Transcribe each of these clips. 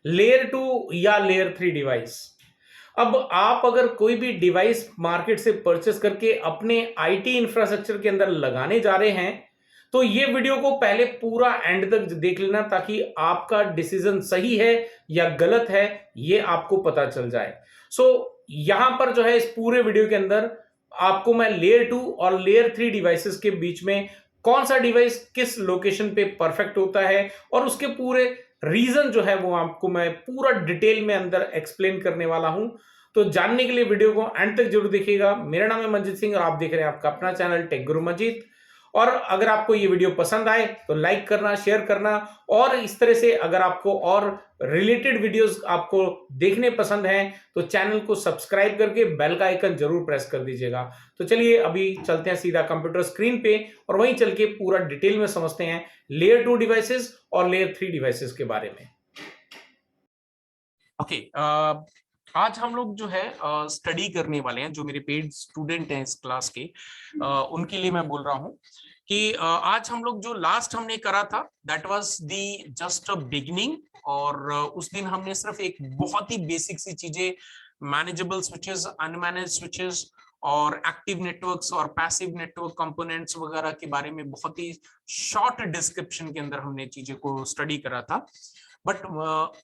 Layer 2 या layer 3 device. अब आप अगर कोई भी डिवाइस मार्केट से परचेस करके अपने आईटी इंफ्रास्ट्रक्चर के अंदर लगाने जा रहे हैं, तो ये वीडियो को पहले पूरा एंड तक देख लेना, ताकि आपका डिसीजन सही है या गलत है ये आपको पता चल जाए। सो यहां पर जो है इस पूरे वीडियो के अंदर आपको मैं लेयर 2 और लेयर 3 डिवाइसेस के बीच में कौन सा डिवाइस किस लोकेशन पे परफेक्ट होता है और उसके पूरे रीजन जो है वो आपको मैं पूरा डिटेल में अंदर एक्सप्लेन करने वाला हूं। तो जानने के लिए वीडियो को एंड तक जरूर देखिएगा। मेरा नाम है मंजीत सिंह और आप देख रहे हैं आपका अपना चैनल टेक गुरु मंजीत। और अगर आपको ये वीडियो पसंद आए तो लाइक करना, शेयर करना, और इस तरह से अगर आपको और रिलेटेड वीडियोस आपको देखने पसंद हैं तो चैनल को सब्सक्राइब करके बेल का आइकन जरूर प्रेस कर दीजिएगा। तो चलिए अभी चलते हैं सीधा कंप्यूटर स्क्रीन पे और वहीं चल के पूरा डिटेल में समझते हैं लेयर 2 डिवाइसेस और लेयर 3 डिवाइसेस के बारे में। ओके, आज हम लोग जो है स्टडी करने वाले हैं। जो मेरे पेड स्टूडेंट हैं इस क्लास के, उनके लिए मैं बोल रहा हूं कि आज हम लोग जो लास्ट हमने करा था that was the just a beginning. और उस दिन हमने सिर्फ एक बहुत ही बेसिक सी चीजें, मैनेजेबल स्विचेस, अनमैनेज स्विचेस और एक्टिव नेटवर्क्स और पैसिव नेटवर्क कंपोनेंट्स वगैरह के बारे में बहुत ही शॉर्ट डिस्क्रिप्शन के अंदर हमने चीजें को स्टडी करा था। बट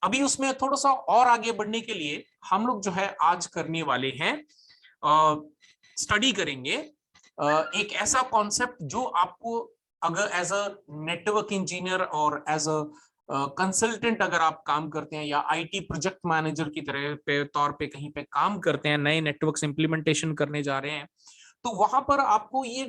अभी उसमें थोड़ा सा और आगे बढ़ने के लिए हम लोग जो है आज करने वाले हैं, स्टडी करेंगे एक ऐसा कॉन्सेप्ट जो आपको अगर एज अ नेटवर्क इंजीनियर और एज अ कंसल्टेंट अगर आप काम करते हैं या आईटी प्रोजेक्ट मैनेजर की तरह पे तौर पे कहीं पे काम करते हैं, नए नेटवर्क्स इंप्लीमेंटेशन करने जा रहे हैं, तो वहां पर आपको ये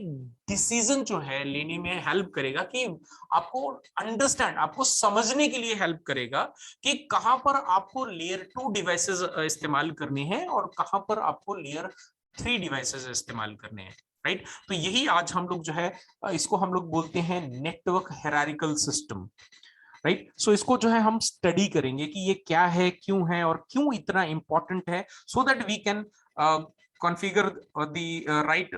डिसीजन जो है लेने में हेल्प करेगा कि आपको अंडरस्टैंड, आपको समझने के लिए हेल्प करेगा कि कहां पर आपको लेयर 2 डिवाइसेस इस्तेमाल करने हैं और कहां पर आपको लेयर 3 डिवाइसेस इस्तेमाल करने हैं। राइट, तो यही आज हम लोग जो है इसको हम लोग बोलते हैं नेटवर्क हायरार्किकल सिस्टम। राइट, सो इसको जो है हम स्टडी करेंगे कि ये क्या है, क्यों है और क्यों इतना इंपॉर्टेंट है, so that we can configure the right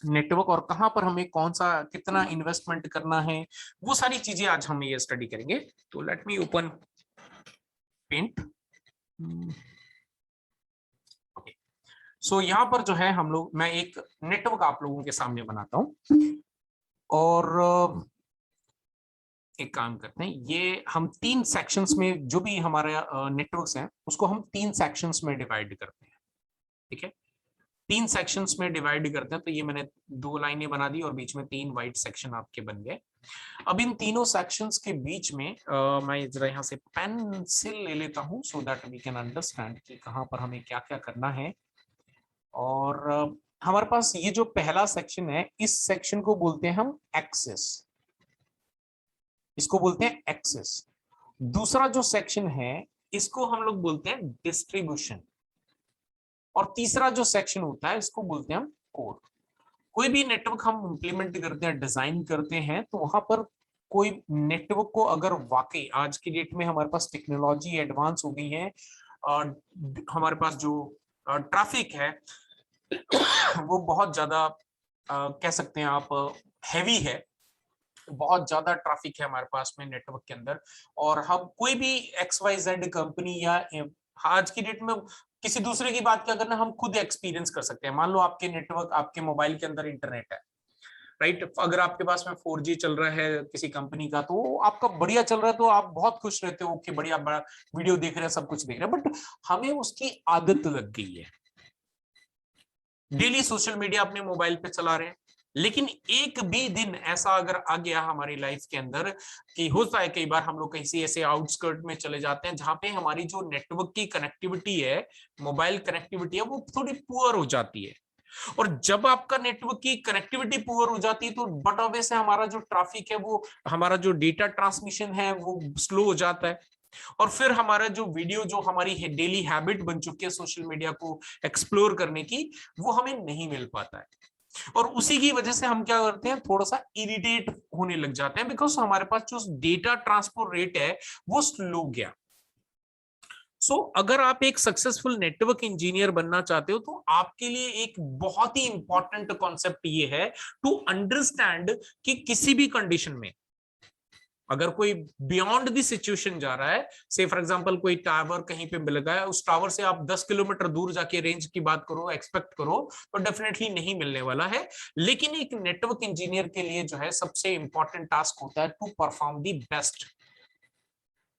network और कहां पर हमें कौन सा कितना इन्वेस्टमेंट करना है, वो सारी चीजें आज हम ये स्टडी करेंगे। तो लेट मी ओपन पेंट। सो यहाँ पर जो है हम लोग, मैं एक नेटवर्क आप लोगों के सामने बनाता हूं और एक काम करते हैं, ये हम 3 सेक्शंस में, जो भी हमारे नेटवर्क्स हैं उसको हम 3 सेक्शंस में डिवाइड करते हैं। ठीक है, 3 सेक्शंस में डिवाइड करते हैं। तो ये मैंने 2 लाइनें बना दी और बीच में 3 वाइट सेक्शन आपके बन गए। अब इन तीनों सेक्शंस के बीच में मैं जरा यहाँ से पेंसिल ले लेता हूँ so that we can understand कि कहाँ पर हमें क्या क्या करना है। और हमारे पास ये जो पहला सेक्शन है, इस सेक्शन को बोलते हैं हम एक्सेस, इसको बोलते हैं एक्सेस। दूसरा जो सेक्शन है इसको हम लोग बोलते हैं डिस्ट्रीब्यूशन, और तीसरा जो सेक्शन होता है इसको बोलते हैं हम कोर। कोई भी नेटवर्क हम इंप्लीमेंट करते हैं, डिजाइन करते हैं, तो वहां पर कोई नेटवर्क को अगर वाकई आज की डेट में हमारे पास टेक्नोलॉजी एडवांस हो गई है और हमारे पास जो ट्रैफिक है वो बहुत ज्यादा कह सकते हैं आप हैवी है, बहुत ज्यादा ट्रैफिक है हमारे पास में नेटवर्क के अंदर। और हम कोई भी XYZ कंपनी या आज की डेट में किसी दूसरे की बात क्या करना, हम खुद एक्सपीरियंस कर सकते हैं। मान लो आपके नेटवर्क, आपके मोबाइल के अंदर इंटरनेट है, राइट, अगर आपके पास में 4G चल रहा है किसी कंपनी का, तो आपका बढ़िया चल रहा है तो आप बहुत खुश रहते हो कि बढ़िया बड़ा वीडियो देख रहे हैं, सब कुछ देख रहे हैं। बट हमें उसकी आदत लग गई है, डेली सोशल मीडिया अपने मोबाइल पे चला रहे हैं। लेकिन एक भी दिन ऐसा अगर आ गया हमारी लाइफ के अंदर कि होता है कई बार हम लोग कहीं ऐसे आउटस्कर्ट में चले जाते हैं जहां पे हमारी जो नेटवर्क की कनेक्टिविटी है, मोबाइल कनेक्टिविटी है, वो थोड़ी पुअर हो जाती है। और जब आपका नेटवर्क की कनेक्टिविटी पुअर हो जाती है तो बट ऑब्वियस है हमारा जो ट्रैफिक है, वो हमारा जो डेटा ट्रांसमिशन है वो स्लो हो जाता है। और फिर हमारा जो वीडियो, जो हमारी डेली हैबिट बन चुकी है सोशल मीडिया को एक्सप्लोर करने की, वो हमें नहीं मिल पाता है। और उसी की वजह से हम क्या करते हैं, थोड़ा सा इरिटेट होने लग जाते हैं, बिकॉज हमारे पास जो डेटा ट्रांसपोर्ट रेट है वो स्लो गया। अगर आप एक सक्सेसफुल नेटवर्क इंजीनियर बनना चाहते हो तो आपके लिए एक बहुत ही इंपॉर्टेंट कॉन्सेप्ट ये है टू अंडरस्टैंड कि किसी भी कंडीशन में अगर कोई बियॉन्ड द सिचुएशन जा रहा है, से फॉर एग्जांपल कोई टावर कहीं पे मिल गया है, उस टावर से आप 10 किलोमीटर दूर जाके रेंज की बात करो, एक्सपेक्ट करो, तो डेफिनेटली नहीं मिलने वाला है। लेकिन एक नेटवर्क इंजीनियर के लिए जो है सबसे इंपॉर्टेंट टास्क होता है to perform the best.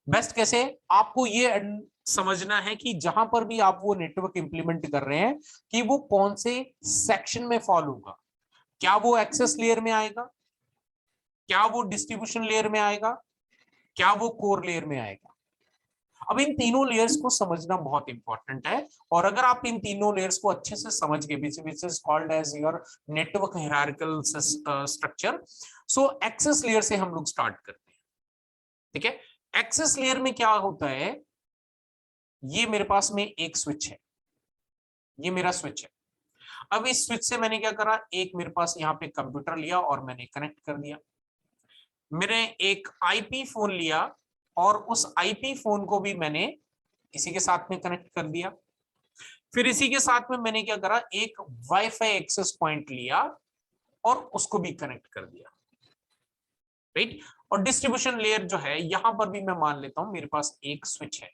Best कैसे? आपको ये समझना है कि जहां पर भी आप वो नेटवर्क इंप्लीमेंट कर रहे हैं कि वो कौन से सेक्शन में फॉल होगा। क्या वो एक्सेस लेयर में आएगा, क्या वो डिस्ट्रीब्यूशन लेयर में आएगा, क्या वो कोर लेयर में आएगा। अब इन तीनों लेयर्स को समझना बहुत इंपॉर्टेंट है, और अगर आप इन तीनों लेयर्स को अच्छे से समझ गए, which is called as your network hierarchical structure. So access layer से हम लोग स्टार्ट करते हैं। ठीक है, एक्सेस लेयर में क्या होता है, ये मेरे पास में एक स्विच है, ये मेरा स्विच है। अब इस स्विच से मैंने क्या करा, एक मेरे पास यहाँ पे कंप्यूटर लिया और मैंने कनेक्ट कर दिया। मैंने एक आईपी फोन लिया और उस आईपी फोन को भी मैंने इसी के साथ में कनेक्ट कर दिया। फिर इसी के साथ में मैंने क्या करा, एक वाईफाई एक्सेस पॉइंट लिया और उसको भी कनेक्ट कर दिया, राइट। और डिस्ट्रीब्यूशन लेयर जो है, यहां पर भी मैं मान लेता हूं मेरे पास एक स्विच है,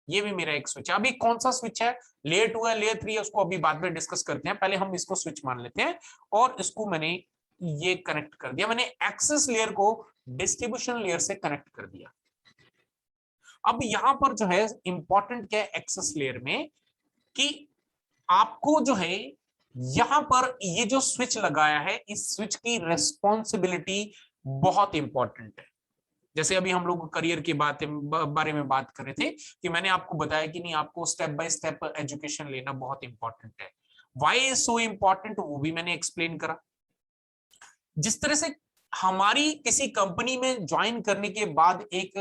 ये भी मेरा एक स्विच है। अभी कौन सा स्विच है, लेयर 2 है, लेयर 3 है, उसको अभी बाद में डिस्कस करते हैं, पहले हम इसको स्विच मान लेते हैं। और इसको मैंने ये कनेक्ट कर दिया, मैंने एक्सेस लेयर को डिस्ट्रीब्यूशन लेयर से कनेक्ट कर दिया। अब यहां पर जो है इंपॉर्टेंट क्या है एक्सेस लेयर में, कि आपको जो है यहां पर ये जो स्विच लगाया है, इस स्विच की रेस्पॉन्सिबिलिटी बहुत इंपॉर्टेंट है। जैसे अभी हम लोग करियर की बारे में बात कर रहे थे, कि मैंने आपको बताया कि नहीं, आपको स्टेप बाय स्टेप एजुकेशन लेना बहुत इंपॉर्टेंट है। व्हाई इज सो इंपॉर्टेंट, वो भी मैंने एक्सप्लेन करा। जिस तरह से हमारी किसी कंपनी में ज्वाइन करने के बाद एक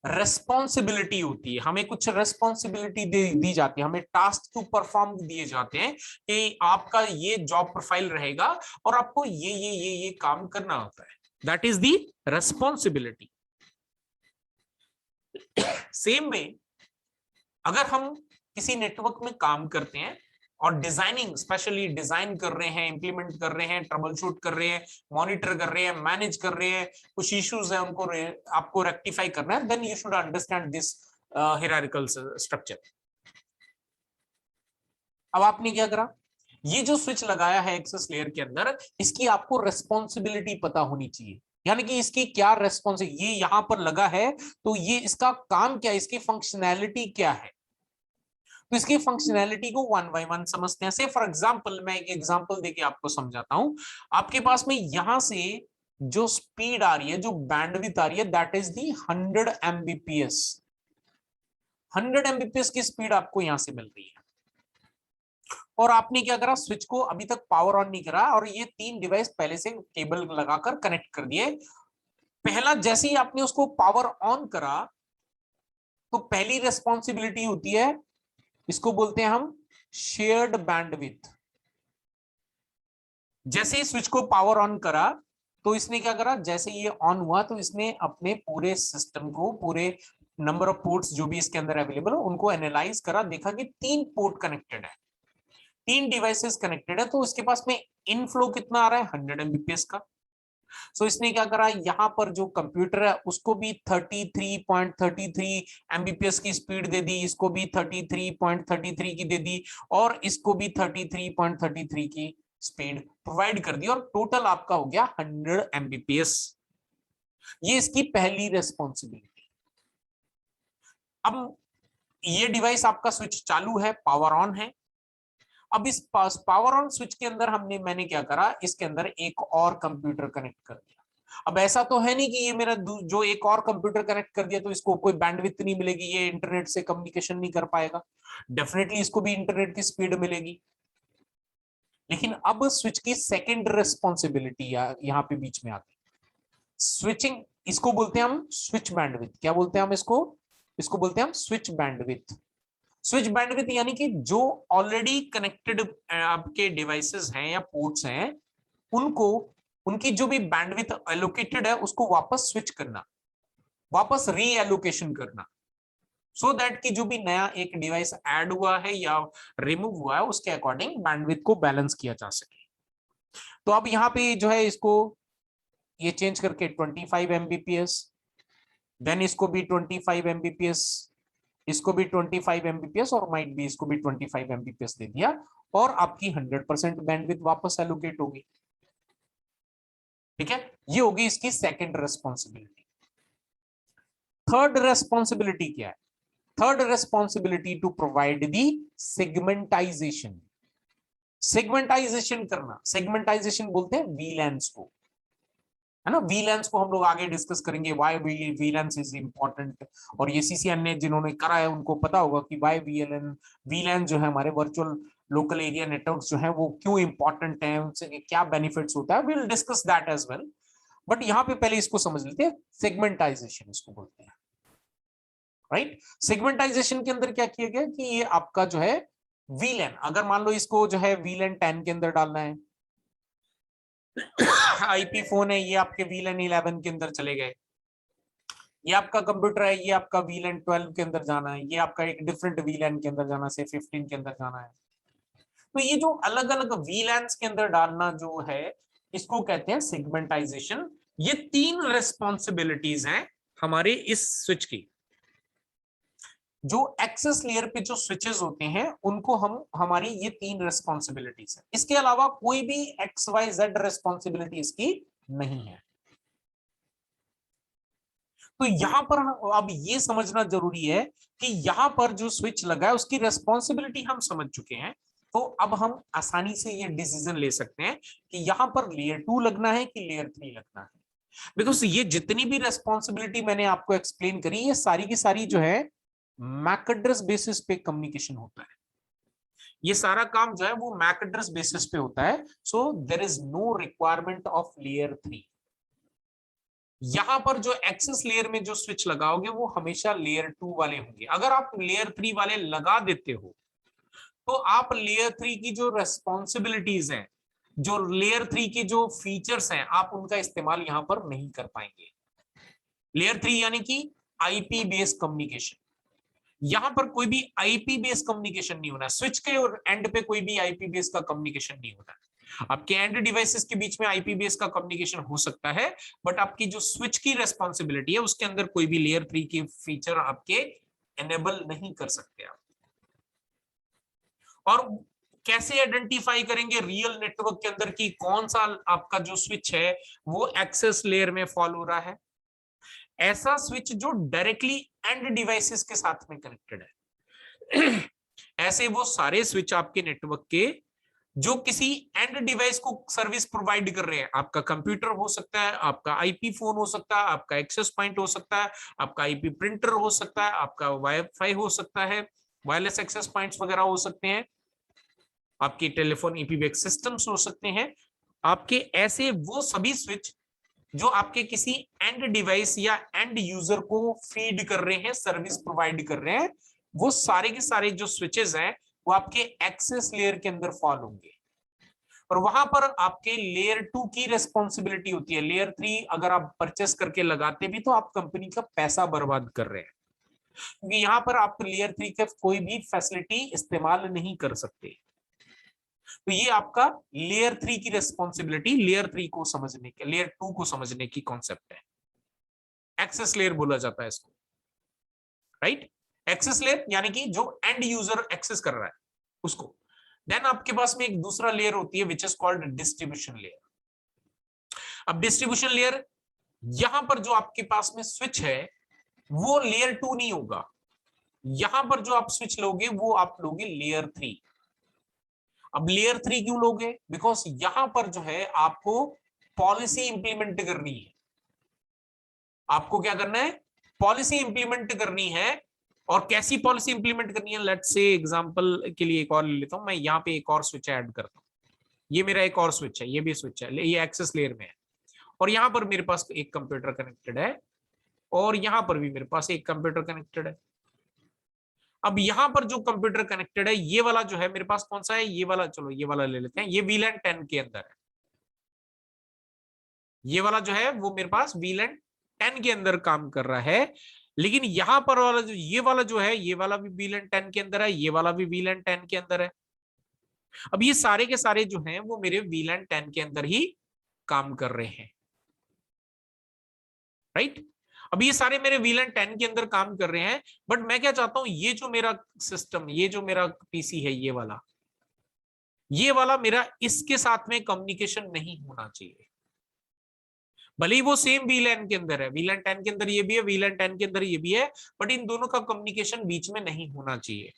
रेस्पॉन्सिबिलिटी होती है, हमें कुछ रेस्पॉन्सिबिलिटी दी जाती है, हमें टास्क टू परफॉर्म दिए जाते हैं कि आपका ये जॉब प्रोफाइल रहेगा और आपको ये काम करना होता है। That is the responsibility. Same way अगर हम किसी नेटवर्क में काम करते हैं और डिजाइनिंग, स्पेशली डिजाइन कर रहे हैं, इंप्लीमेंट कर रहे हैं, ट्रबल शूट कर रहे हैं, मॉनिटर कर रहे हैं, मैनेज कर रहे हैं, कुछ इश्यूज है उनको आपको रेक्टिफाई करना है, then you should understand this hierarchical structure. अब आपने क्या करा, ये जो स्विच लगाया है एक्सेस लेयर के अंदर, इसकी आपको रेस्पॉन्सिबिलिटी पता होनी चाहिए, यानी कि इसकी क्या रेस्पॉन्सिबिलिटी, ये यहां पर लगा है तो ये इसका काम क्या है, इसकी फंक्शनैलिटी क्या है। तो इसकी फंक्शनैलिटी को वन बाय वन समझते हैं। से फॉर एग्जांपल, मैं एक एग्जांपल देके आपको समझाता हूं। आपके पास में यहां से जो स्पीड आ रही है, जो बैंडविड्थ आ रही है, that is the 100 Mbps। 100 Mbps की स्पीड आपको यहां से मिल रही है। और आपने क्या करा, स्विच को अभी तक पावर ऑन नहीं करा और ये 3 डिवाइस पहले से केबल लगाकर कनेक्ट कर दिए। पहला जैसे ही आपने उसको पावर ऑन करा, तो पहली रेस्पॉन्सिबिलिटी होती है, इसको बोलते हैं हम शेयर्ड बैंडविड्थ। जैसे ही स्विच को पावर ऑन करा, तो इसने क्या करा, जैसे ये ऑन हुआ तो इसने अपने पूरे सिस्टम को, पूरे नंबर ऑफ पोर्ट्स जो भी इसके अंदर अवेलेबल हो, उनको एनालाइज करा, देखा कि 3 पोर्ट कनेक्टेड है, 3 डिवाइसेस कनेक्टेड है, तो इसके पास में इनफ्लो कितना आ रहा है, 100 Mbps का। सो इसने क्या करा, यहां पर जो कंप्यूटर है उसको भी 33.33 Mbps की स्पीड दे दी, इसको भी 33.33 की दे दी, और इसको भी 33.33 की स्पीड प्रोवाइड कर दी, और टोटल आपका हो गया 100 Mbps। ये इसकी पहली रेस्पॉन्सिबिलिटी। अब ये डिवाइस आपका स्विच चालू है, पावर ऑन है। अब इस पावर ऑन स्विच के अंदर मैंने क्या करा, इसके अंदर एक और कंप्यूटर कनेक्ट कर दिया। अब ऐसा तो है नहीं कि ये मेरा जो एक और कंप्यूटर कनेक्ट कर दिया तो इसको कोई बैंडविड्थ नहीं मिलेगी, ये इंटरनेट से कम्युनिकेशन नहीं कर पाएगा। डेफिनेटली इसको भी इंटरनेट की स्पीड मिलेगी। लेकिन अब स्विच की सेकंड रेस्पॉन्सिबिलिटी यहां पे बीच में आती है, स्विचिंग। इसको बोलते हैं हम स्विच बैंडविड्थ। क्या बोलते हैं हम इसको बोलते हैं हम स्विच बैंडविड्थ। स्विच बैंडविड्थ यानी कि जो ऑलरेडी कनेक्टेड आपके डिवाइसेस हैं या पोर्ट्स हैं, उनको, उनकी जो भी बैंडविड्थ एलोकेटेड है उसको वापस स्विच करना, वापस रीएलोकेशन करना, सो दैट कि जो भी नया एक डिवाइस ऐड हुआ है या रिमूव हुआ है उसके अकॉर्डिंग बैंडविड्थ को बैलेंस किया जा सके। तो अब यहाँ पे जो है इसको ये चेंज करके 25 Mbps, देन इसको भी 25 Mbps, इसको भी 25 Mbps और माइट भी इसको भी 25 Mbps दे दिया और आपकी 100% बैंडविड्थ वापस एलोकेट होगी। ठीक है, ये होगी इसकी सेकंड रेस्पॉन्सिबिलिटी। थर्ड रेस्पॉन्सिबिलिटी क्या है? Third responsibility to provide the segmentization. Segmentization करना, सेगमेंटाइजेशन बोलते हैं वीलैंस को, है ना। वीलैंस को हम लोग आगे डिस्कस करेंगे, व्हाई वीलैंस इज इंपॉर्टेंट, और ये सीसीएन ने जिन्होंने करा है उनको पता होगा कि व्हाई वीलैन जो है हमारे वर्चुअल लोकल एरिया नेटवर्क्स जो है वो क्यों इंपॉर्टेंट है, उनसे क्या बेनिफिट्स होता है। We will discuss that as well, but यहाँ पे पहले इसको समझ लेते हैं, सेगमेंटाइजेशन इसको बोलते हैं, राइट। सेगमेंटाइजेशन के अंदर क्या किया गया कि ये आपका जो है वीलैन, अगर मान लो इसको जो है वीलैन 10 के अंदर डालना है, आईपी फोन है, ये आपके वीलैन 11 के अंदर चले गए, ये आपका कंप्यूटर है, ये आपका वीलैन 12 के अंदर जाना है, ये आपका एक डिफरेंट वीलैन के अंदर जाना है, 15 के अंदर जाना है। तो ये जो अलग अलग वीलैंस के अंदर डालना जो है इसको कहते हैं सेगमेंटाइजेशन। ये 3 रेस्पॉन्सिबिलिटीज हैं हमारे इस स्विच की। जो एक्सेस लेयर पे जो स्विचेस होते हैं उनको हमारी ये 3 रेस्पॉन्सिबिलिटीज है, इसके अलावा कोई भी XYZ रेस्पॉन्सिबिलिटी इसकी नहीं है। तो यहां पर अब ये समझना जरूरी है कि यहां पर जो स्विच लगा है उसकी रेस्पॉन्सिबिलिटी हम समझ चुके हैं, तो अब हम आसानी से ये डिसीजन ले सकते हैं कि यहां पर लेयर 2 लगना है कि लेयर 3 लगना है। बिकॉज ये जितनी भी रेस्पॉन्सिबिलिटी मैंने आपको एक्सप्लेन करी, ये सारी की सारी जो है मैक एड्रेस बेसिस पे कम्युनिकेशन होता है। ये सारा काम जो है वो मैक एड्रेस बेसिस पे होता है। So there is no requirement of layer 3। यहां पर जो एक्सेस लेयर में जो स्विच लगाओगे वो हमेशा लेयर 2 वाले होंगे। अगर आप लेयर 3 वाले लगा देते हो तो आप लेयर 3 की जो रेस्पॉन्सिबिलिटीज हैं, जो लेयर 3 की जो फीचर्स हैं, आप उनका इस्तेमाल यहां पर नहीं कर पाएंगे। लेयर 3 यानी कि आईपी बेस्ड कम्युनिकेशन, यहां पर कोई भी आईपी बेस्ड कम्युनिकेशन नहीं होना, स्विच के और एंड पे कोई भी आईपी बेस्ड का कम्युनिकेशन नहीं होना। आपके एंड डिवाइसेस के बीच में आईपी बेस्ड का कम्युनिकेशन हो सकता है, बट आपकी जो स्विच की रेस्पॉन्सिबिलिटी है उसके अंदर कोई भी लेयर 3 की फीचर आपके एनेबल नहीं कर सकते आप। और कैसे आइडेंटिफाई करेंगे रियल नेटवर्क के अंदर की कौन सा आपका जो स्विच है वो एक्सेस लेयर में फॉल हो रहा है? ऐसा स्विच जो डायरेक्टली एंड डिवाइसेस के साथ में कनेक्टेड है। ऐसे वो सारे स्विच आपके नेटवर्क के जो किसी एंड डिवाइस को सर्विस प्रोवाइड कर रहे हैं, आपका कंप्यूटर हो सकता है, आपका आईपी फोन हो सकता है, आपका एक्सेस पॉइंट हो सकता है, आपका आईपी प्रिंटर हो सकता है, आपका वाईफाई हो सकता है, वायरलेस एक्सेस पॉइंट्स वगैरह हो सकते हैं, आपके टेलीफोन ईपीबीएक्स सिस्टम्स हो सकते हैं। आपके ऐसे वो सभी स्विच जो आपके किसी एंड डिवाइस या एंड यूजर को फीड कर रहे हैं, सर्विस प्रोवाइड कर रहे हैं, वो सारे के सारे जो स्विचेस हैं वो आपके एक्सेस लेयर के अंदर फॉल होंगे। और वहां पर आपके लेयर 2 की रेस्पॉन्सिबिलिटी होती है। लेयर 3 अगर आप परचेस करके लगाते भी तो आप कंपनी का पैसा बर्बाद कर रहे हैं, क्योंकि यहां पर आप लेयर 3 का कोई भी फैसिलिटी इस्तेमाल नहीं कर सकते। तो ये आपका लेयर 3 की रेस्पॉन्सिबिलिटी, लेयर 3 को समझने के, लेयर 2 को समझने की कॉन्सेप्ट है। एक्सेस लेयर बोला जाता है इसको, राइट। एक्सेस लेयर यानी कि जो एंड यूजर एक्सेस कर रहा है उसको। देन आपके पास में एक दूसरा लेयर होती है विच इज कॉल्ड डिस्ट्रीब्यूशन लेयर। अब डिस्ट्रीब्यूशन लेयर, यहां पर जो आपके पास में स्विच है वो लेयर 2 नहीं होगा, यहां पर जो आप स्विच लोगे वो आप लोगे लेयर 3। अब लेयर 3 क्यों लोगे? बिकॉज यहां पर जो है आपको पॉलिसी इंप्लीमेंट करनी है। आपको क्या करना है? पॉलिसी इंप्लीमेंट करनी है। और कैसी पॉलिसी इंप्लीमेंट करनी है? लेट्स से एग्जांपल के लिए एक और ले लेता हूं मैं, यहां पे एक और स्विच ऐड करता हूं, ये मेरा एक और स्विच है, ये भी स्विच है, ये एक्सेस लेयर में है, और यहां पर मेरे पास एक कंप्यूटर कनेक्टेड है, और यहां पर भी मेरे पास एक कंप्यूटर कनेक्टेड है। अब यहां पर जो कंप्यूटर कनेक्टेड है, ये वाला जो है मेरे पास कौन सा है? ये वाला, चलो ये वाला ले लेते हैं, ये वीलैन 10 के अंदर है। ये वाला जो है वो मेरे पास वीलैन 10 के अंदर काम कर रहा है। लेकिन यहां पर वाला जो, ये वाला जो है, ये वाला भी वीलैन 10 के अंदर है, ये वाला भी वीलैन 10 के अंदर है। अब ये सारे के सारे जो हैं वो मेरे वीलैन 10 के अंदर ही काम कर रहे हैं। राइट। अब ये सारे मेरे VLAN 10 के अंदर काम कर रहे हैं, बट मैं क्या चाहता हूं, ये जो मेरा सिस्टम, ये जो मेरा पीसी है, ये वाला मेरा इसके साथ में कम्युनिकेशन नहीं होना चाहिए। भले ही वो सेम VLAN के अंदर है, VLAN 10 के अंदर ये भी है, VLAN 10 के अंदर ये भी है, बट इन दोनों का कम्युनिकेशन बीच में नहीं होना चाहिए।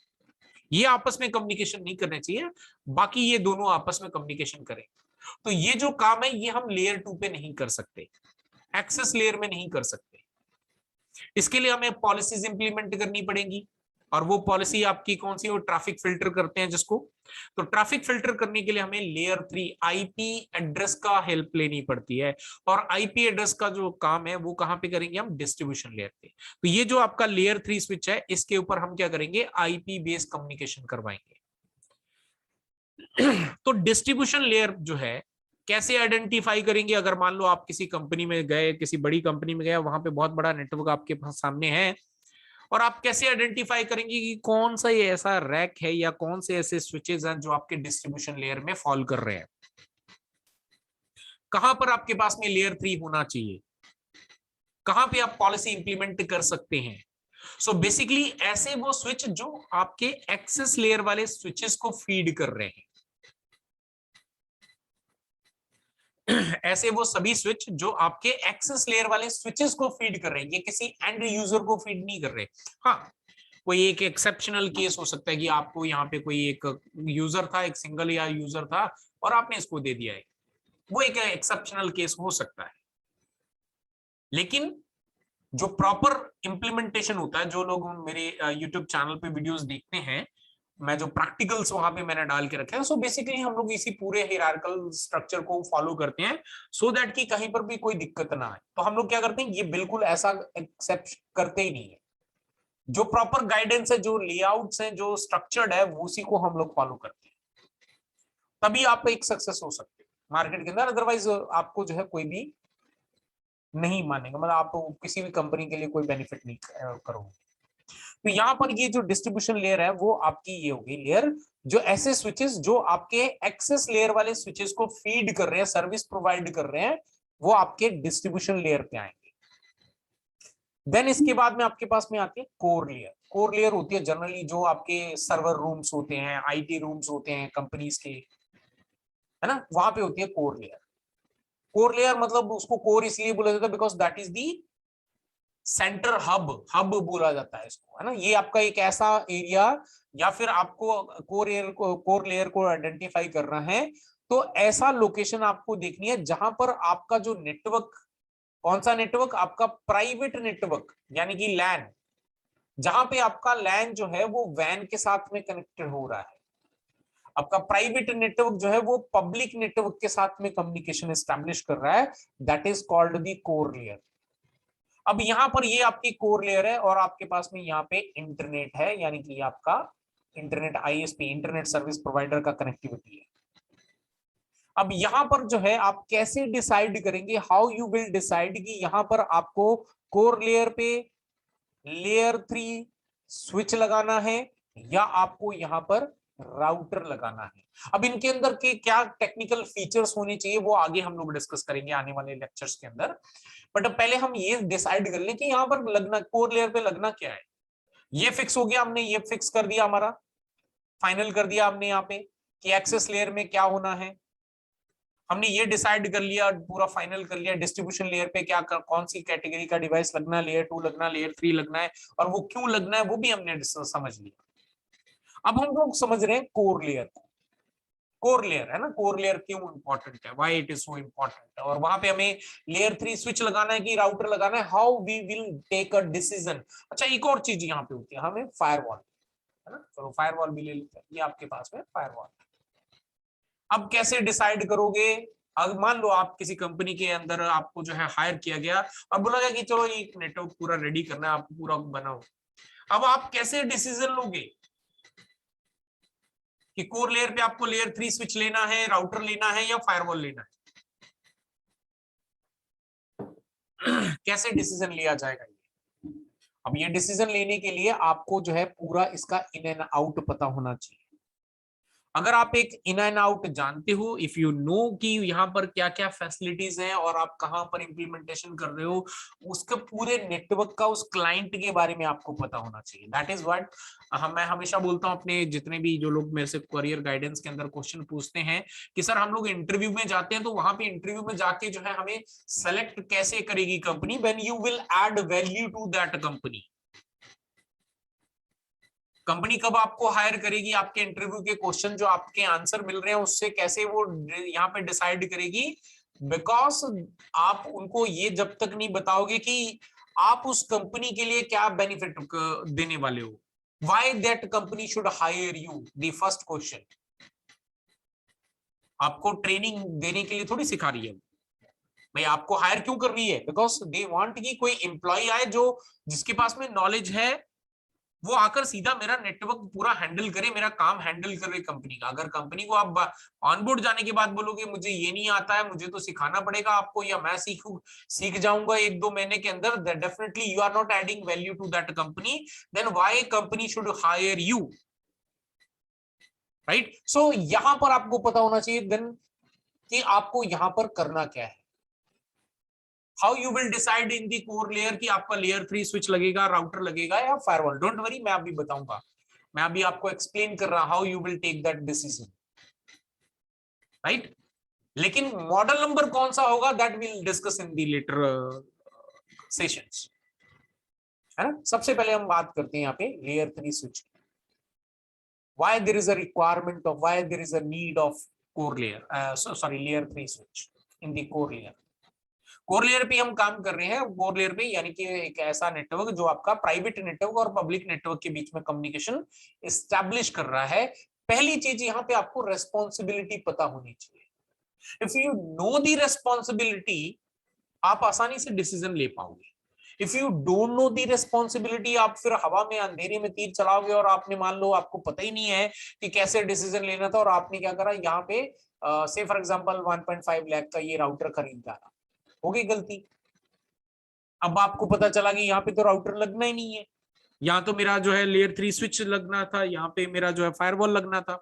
ये आपस में कम्युनिकेशन नहीं करने चाहिए, बाकी ये दोनों आपस में कम्युनिकेशन करें। तो ये जो काम है ये हम लेयर 2 पे नहीं कर सकते, एक्सेस लेयर में नहीं कर सकते। इसके लिए हमें पॉलिसीज इंप्लीमेंट करनी पड़ेंगी, और वो पॉलिसी आपकी कौन सी, वो ट्रैफिक फिल्टर करते हैं जिसको। तो ट्रैफिक फिल्टर करने के लिए हमें लेयर 3 आईपी एड्रेस का हेल्प लेनी पड़ती है, और आईपी एड्रेस का जो काम है वो कहां पे करेंगे हम, डिस्ट्रीब्यूशन लेयर पे। तो ये जो आपका लेयर 3 स्विच है, इसके ऊपर हम क्या करेंगे, आईपी बेस्ड कम्युनिकेशन करवाएंगे। तो डिस्ट्रीब्यूशन लेयर जो है, कैसे आइडेंटिफाई करेंगे, अगर मान लो आप किसी कंपनी में गए, किसी बड़ी कंपनी में गए, वहां पे बहुत बड़ा नेटवर्क आपके पास सामने है, और आप कैसे आइडेंटिफाई करेंगे कि कौन सा ये ऐसा रैक है या कौन से ऐसे स्विचेस हैं जो आपके डिस्ट्रीब्यूशन लेयर में फॉल कर रहे हैं। कहां पर आपके पास में लेयर 3 होना चाहिए, कहां पे आप पॉलिसी इंप्लीमेंट कर सकते हैं। सो बेसिकली ऐसे वो स्विच जो आपके एक्सेस लेयर वाले स्विचेस को फीड कर रहे हैं, ऐसे वो सभी स्विच जो आपके एक्सेस लेयर वाले स्विचेस को फीड कर रहे हैं, ये किसी एंड यूजर को फीड नहीं कर रहे। हाँ, कोई एक एक्सेप्शनल केस हो सकता है कि आपको यहाँ पे कोई एक यूजर था, एक सिंगल या यूजर था, और आपने इसको दे दिया है, वो एक एक्सेप्शनल केस हो सकता है। लेकिन जो प्रॉपर इंप्लीमेंटेशन होता है, जो लोग मेरे यूट्यूब चैनल पे वीडियोस देखते हैं, मैं जो प्रैक्टिकल्स वहां पे मैंने डाल के रखे हैं, सो बेसिकली हम लोग इसी पूरे हायरार्किकल स्ट्रक्चर को फॉलो करते हैं, सो दैट कि कहीं पर भी कोई दिक्कत ना आए। तो हम लोग क्या करते हैं, ये बिल्कुल ऐसा एक्सेप्ट करते ही नहीं है। जो प्रॉपर गाइडेंस है, जो लेआउट्स हैं, जो स्ट्रक्चर्ड है, उसी को हम लोग फॉलो करते हैं, तभी आप एक सक्सेस हो सकते हैं मार्केट के अंदर। अदरवाइज आपको जो है कोई भी नहीं मानेगा, मतलब आप किसी भी कंपनी के लिए कोई बेनिफिट नहीं करोगे। तो यहाँ पर ये जो डिस्ट्रीब्यूशन लेयर है वो आपकी ये होगी लेयर, जो ऐसे स्विचेस जो आपके एक्सेस लेयर वाले स्विचेस को फीड कर रहे हैं, सर्विस प्रोवाइड कर रहे हैं, वो आपके डिस्ट्रीब्यूशन लेयर पे आएंगे। देन इसके बाद में आपके पास में आती है कोर लेयर। कोर लेयर होती है जनरली जो आपके सर्वर रूम्स होते हैं, आईटी रूम्स होते हैं कंपनीज के, है ना, वहां पे होती है कोर लेयर। कोर लेयर मतलब उसको कोर इसलिए बोला जाता है because that is the centre hub, hub बोला जाता है इसको, है ना। ये आपका एक ऐसा एरिया, या फिर आपको कोर लेयर को आइडेंटिफाई करना है, तो ऐसा लोकेशन आपको देखनी है जहां पर आपका जो नेटवर्क, कौन सा नेटवर्क, आपका प्राइवेट नेटवर्क यानी कि लैन, जहां पे आपका लैन जो है वो वैन के साथ में कनेक्टेड हो रहा है। आपका प्राइवेट नेटवर्क जो है वो पब्लिक नेटवर्क के साथ में कम्युनिकेशन एस्टैब्लिश कर रहा है, that is called the core layer. अब यहां पर ये आपकी कोर लेयर है, और आपके पास में यहाँ पे इंटरनेट है, यानी कि आपका internet ISP, internet service provider का कनेक्टिविटी है। अब यहां पर जो है आप कैसे डिसाइड करेंगे, हाउ यू विल डिसाइड कि यहां पर आपको कोर लेयर पे लेयर 3 स्विच लगाना है या आपको यहां पर राउटर लगाना है। अब इनके अंदर के क्या टेक्निकल फीचर्स होने चाहिए वो आगे हम लोग डिस्कस करेंगे आने वाले लेक्चर्स के अंदर, बट अब पहले हम ये डिसाइड कर लें कि यहाँ पर लगना, कोर लेयर पे लगना क्या है। ये फिक्स हो गया, हमने ये फिक्स कर दिया, हमारा फाइनल कर दिया हमने यहाँ पे कि एक्सेस लेयर में क्या होना है। हमने ये डिसाइड कर लिया, पूरा फाइनल कर लिया डिस्ट्रीब्यूशन लेयर पे क्या कौन सी कैटेगरी का डिवाइस लगना है, लेयर 2 लगना, लेयर 3 लगना है, और वो क्यों लगना है वो भी हमने समझ लिया। अब हम लोग समझ रहे हैं कोर लेयर को। कोर लेयर है ना, कोर लेयर क्यों इंपॉर्टेंट है, why it is so important, और वहां पे हमें लेयर 3 स्विच लगाना है कि राउटर लगाना है, how we will take a decision. अच्छा, एक और चीज यहाँ पे होती है, हमें फायरवॉल, है ना, चलो फायरवॉल भी ले लेते हैं, ये आपके पास में फायरवॉल। अब कैसे डिसाइड करोगे, अब मान लो आप किसी कंपनी के अंदर आपको जो है हायर किया गया और बोला गया कि चलो ये नेटवर्क पूरा रेडी करना है, आपको पूरा बनाओ। अब आप कैसे डिसीजन लोगे कि कोर लेयर पे आपको लेयर 3 स्विच लेना है, राउटर लेना है या फायरवॉल लेना है? कैसे डिसीजन लिया जाएगा ये? अब ये डिसीजन लेने के लिए आपको जो है पूरा इसका इन एंड आउट पता होना चाहिए। अगर आप एक इन एंड आउट जानते हो, इफ यू नो कि यहाँ पर क्या क्या फैसिलिटीज हैं और आप कहाँ पर इंप्लीमेंटेशन कर रहे हो, उसके पूरे नेटवर्क का, उस क्लाइंट के बारे में आपको पता होना चाहिए। दैट इज व्हाट मैं हमेशा बोलता हूँ अपने जितने भी जो लोग मेरे से करियर गाइडेंस के अंदर क्वेश्चन पूछते हैं कि सर हम लोग इंटरव्यू में जाते हैं तो वहां पे इंटरव्यू में जाके जो है हमें सेलेक्ट कैसे करेगी company, when you will add value to that company. Company कब आपको हायर करेगी, आपके इंटरव्यू के क्वेश्चन जो आपके आंसर मिल रहे हैं उससे कैसे वो यहाँ पे डिसाइड करेगी, बिकॉज आप उनको ये जब तक नहीं बताओगे कि आप उस कंपनी के लिए क्या बेनिफिट देने वाले हो, why that company should hire you, the first question. आपको ट्रेनिंग देने के लिए थोड़ी सिखा रही है भाई, आपको हायर क्यों कर रही है, बिकॉज दे वांट कि कोई एम्प्लॉय आए जो जिसके पास में नॉलेज है, वो आकर सीधा मेरा नेटवर्क पूरा हैंडल करे, मेरा काम हैंडल करे कंपनी का। अगर कंपनी को आप ऑनबोर्ड जाने के बाद बोलोगे मुझे ये नहीं आता है, मुझे तो सिखाना पड़ेगा आपको, या मैं सीख जाऊंगा 1-2 महीने के अंदर, definitely you are not adding value to that company, then why company should hire you, right. So यहां पर आपको पता होना चाहिए देन कि आपको यहां पर करना क्या है। How you will decide in the core layer कि आपका लेयर 3 स्विच लगेगा, राउटर लगेगा या फायरवॉल, डोंट वरी, मैं अभी बताऊंगा, मैं अभी आपको एक्सप्लेन कर रहा हूं how you will take that decision, right. लेकिन मॉडल नंबर कौन सा होगा that will discuss in the later sessions, है ना। सबसे पहले हम बात करते हैं यहाँ पे लेयर 3 स्विच की, why there is a requirement of, why there is a need of core layer, sorry layer 3 switch in the core layer. Core layer पे हम काम कर रहे हैं, कोर लेयर पे यानी कि एक ऐसा नेटवर्क जो आपका प्राइवेट नेटवर्क और पब्लिक नेटवर्क के बीच में कम्युनिकेशन एस्टैब्लिश कर रहा है। पहली चीज यहाँ पे आपको रेस्पॉन्सिबिलिटी पता होनी चाहिए। If you know the responsibility, आप आसानी से डिसीजन ले पाओगे। If you don't know the responsibility, आप फिर हवा में अंधेरे में तीर चलाओगे और आपने मान लो आपको पता ही नहीं है कि कैसे डिसीजन लेना था, और आपने क्या करा यहाँ पे से फॉर एग्जांपल 1.5 लाख का ये राउटर खरीद डाला, हो गई गलती। अब आपको पता चला कि यहाँ पे तो राउटर लगना ही नहीं है, यहाँ तो मेरा जो है लेयर 3 स्विच लगना था, यहाँ पे मेरा जो है फायरवॉल लगना था।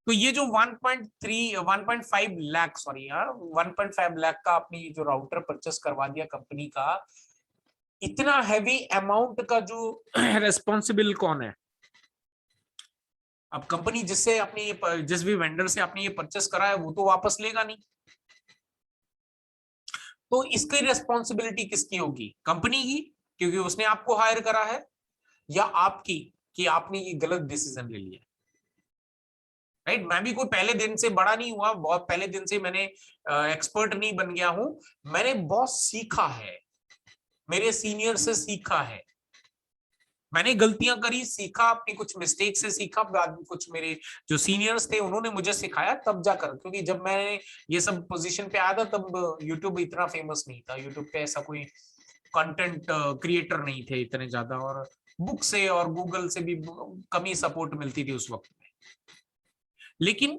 तो ये जो 1.5 लाख, सॉरी यार 1.5 लाख का आपने जो राउटर परचेस करवा दिया कंपनी का, इतना हैवी अमाउंट का जो रेस्पॉन्सिबल कौन है। अब कंपनी जिससे आपने जिस भी वेंडर से आपने ये परचेस करा है वो तो वापस लेगा नहीं, तो इसकी रेस्पॉन्सिबिलिटी किसकी होगी, कंपनी की, क्योंकि उसने आपको हायर करा है, या आपकी कि आपने ये गलत डिसीजन ले लिया, राइट। मैं भी कोई पहले दिन से बड़ा नहीं हुआ, बहुत पहले दिन से मैंने एक्सपर्ट नहीं बन गया हूं, मैंने बहुत सीखा है, मेरे सीनियर से सीखा है, मैंने गलतियां करी, सीखा, अपनी कुछ मिस्टेक से सीखा, बाद में कुछ मेरे जो सीनियर्स थे उन्होंने मुझे सिखाया तब जाकर, क्योंकि जब मैंने ये सब पोजीशन पे आया था तब यूट्यूब इतना फेमस नहीं था, यूट्यूब पे ऐसा कोई कंटेंट क्रिएटर नहीं थे इतने ज्यादा, और बुक से और गूगल से भी कमी सपोर्ट मिलती थी उस वक्त में। लेकिन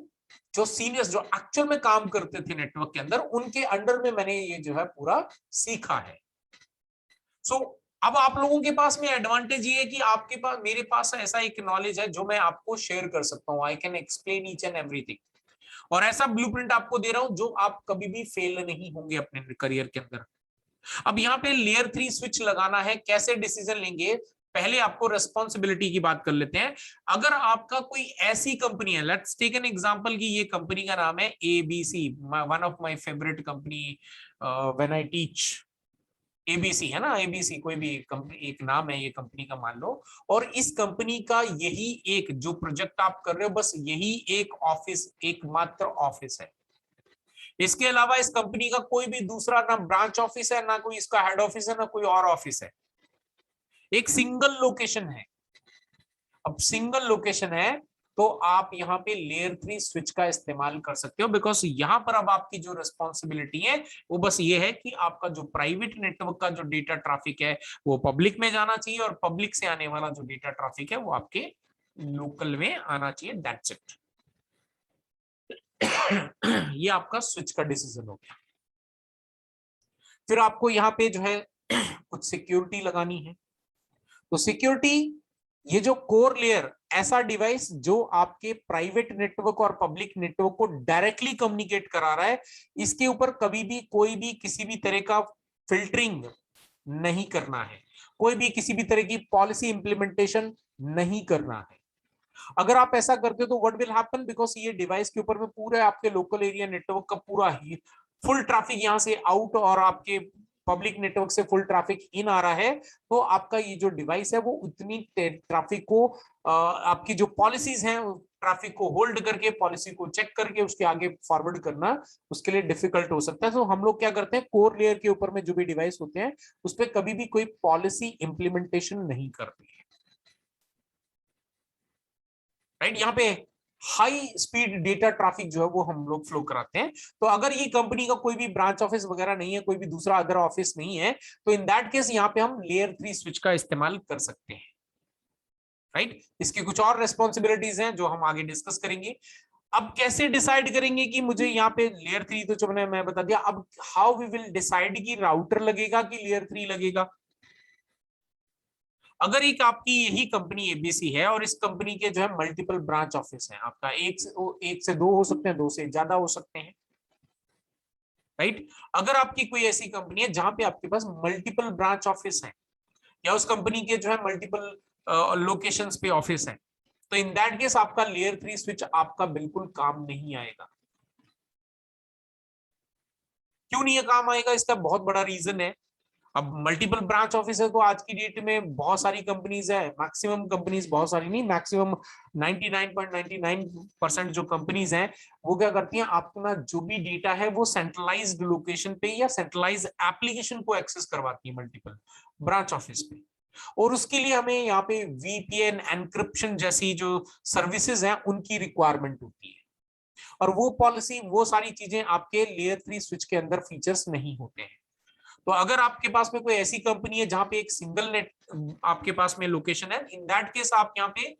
जो सीनियर्स जो एक्चुअल में काम करते थे नेटवर्क के अंदर, उनके अंडर में मैंने ये जो है पूरा सीखा है। सो अब आप लोगों के पास में एडवांटेज ये है कि आपके पास, मेरे पास ऐसा एक नॉलेज है जो मैं आपको शेयर कर सकता हूँ, I can explain each and everything, और ऐसा ब्लूप्रिंट आपको दे रहा हूं जो आप कभी भी फेल नहीं होंगे अपने करियर के अंदर। अब यहाँ पे लेयर 3 स्विच लगाना है, कैसे डिसीजन लेंगे, पहले आपको रेस्पॉन्सिबिलिटी की बात कर लेते हैं। अगर आपका कोई ऐसी कंपनी है, लेट्स टेक एन एग्जांपल कि ये कंपनी का नाम है ABC, one of my favourite company when I teach, ABC है ना, एबीसी कोई भी कंपनी, एक नाम है ये कंपनी का मान लो, और इस कंपनी का यही एक जो प्रोजेक्ट आप कर रहे हो, बस यही एक ऑफिस, एकमात्र ऑफिस है। इसके अलावा इस कंपनी का कोई भी दूसरा ना ब्रांच ऑफिस है, ना कोई इसका हेड ऑफिस है, ना कोई और ऑफिस है, एक सिंगल लोकेशन है। अब सिंगल लोकेशन है तो आप यहाँ पे लेयर 3 स्विच का इस्तेमाल कर सकते हो, बिकॉज यहाँ पर अब आपकी जो रिस्पॉन्सिबिलिटी है वो बस ये है कि आपका जो प्राइवेट नेटवर्क का जो डेटा ट्रैफिक है वो पब्लिक में जाना चाहिए, और पब्लिक से आने वाला जो डेटा ट्रैफिक है वो आपके लोकल में आना चाहिए, दैट्स इट। ये आपका स्विच का डिसीजन हो गया। फिर आपको यहाँ पे जो है कुछ सिक्योरिटी लगानी है। तो सिक्योरिटी, ये जो कोर लेयर ऐसा डिवाइस जो आपके प्राइवेट नेटवर्क और पब्लिक नेटवर्क को डायरेक्टली कम्युनिकेट करा रहा है, इसके ऊपर कभी भी कोई भी किसी भी तरह का फिल्टरिंग नहीं करना है, कोई भी किसी भी तरह की पॉलिसी इंप्लीमेंटेशन नहीं करना है। अगर आप ऐसा करते हो तो व्हाट विल हैपन, बिकॉज ये डिवाइस के ऊपर में पूरे आपके लोकल एरिया नेटवर्क का पूरा ही फुल ट्रैफिक यहां से आउट और आपके पब्लिक नेटवर्क से फुल ट्रैफिक इन आ रहा है, तो आपका ये जो डिवाइस है वो उतनी ट्रैफिक को आपकी जो पॉलिसीज हैं ट्रैफिक को होल्ड करके पॉलिसी को चेक करके उसके आगे फॉरवर्ड करना उसके लिए डिफिकल्ट हो सकता है। तो हम लोग क्या करते हैं, कोर लेयर के ऊपर में जो भी डिवाइस होते हैं उस पर कभी भी कोई पॉलिसी इंप्लीमेंटेशन नहीं करते हैं, राइट। यहाँ पे हाई स्पीड डेटा ट्रैफिक जो है वो हम लोग फ्लो कराते हैं। तो अगर ये कंपनी का कोई भी ब्रांच ऑफिस वगैरह नहीं है, कोई भी दूसरा अदर ऑफिस नहीं है, तो इन दैट केस यहाँ पे हम लेयर 3 स्विच का इस्तेमाल कर सकते हैं, राइट। इसकी कुछ और रेस्पॉन्सिबिलिटीज हैं जो हम आगे डिस्कस करेंगे। अब कैसे डिसाइड करेंगे कि मुझे यहाँ पे लेयर 3 तो जो मैं बता दिया, अब हाउ वी विल डिसाइड कि राउटर लगेगा कि लेयर 3 लगेगा। अगर एक आपकी यही कंपनी एबीसी है और इस कंपनी के जो है मल्टीपल ब्रांच ऑफिस हैं, आपका एक से दो हो सकते हैं, दो से ज्यादा हो सकते हैं, राइट। अगर आपकी कोई ऐसी कंपनी है जहां पे आपके पास मल्टीपल ब्रांच ऑफिस हैं या उस कंपनी के जो है मल्टीपल लोकेशंस पे ऑफिस है, तो इन दैट केस आपका लेयर 3 स्विच आपका बिल्कुल काम नहीं आएगा। क्यों नहीं काम आएगा, इसका बहुत बड़ा रीजन है। अब मल्टीपल ब्रांच ऑफिस है तो आज की डेट में बहुत सारी कंपनीज है, मैक्सिमम कंपनीज, बहुत सारी नहीं, मैक्सिमम 99.99% जो कंपनीज हैं वो क्या करती हैं, अपना जो भी डेटा है वो सेंट्रलाइज्ड लोकेशन पे या सेंट्रलाइज्ड एप्लीकेशन को एक्सेस करवाती है मल्टीपल ब्रांच ऑफिस पे। और उसके लिए हमें यहाँ पे वीपीएन एनक्रिप्शन जैसी जो सर्विसेज हैं उनकी रिक्वायरमेंट होती है, और वो पॉलिसी वो सारी चीजें आपके लेयर 3 स्विच के अंदर फीचर्स नहीं होते हैं। तो अगर आपके पास में कोई ऐसी कंपनी है जहां पे एक सिंगल नेट आपके पास में लोकेशन है, इन दैट केस आप यहाँ पे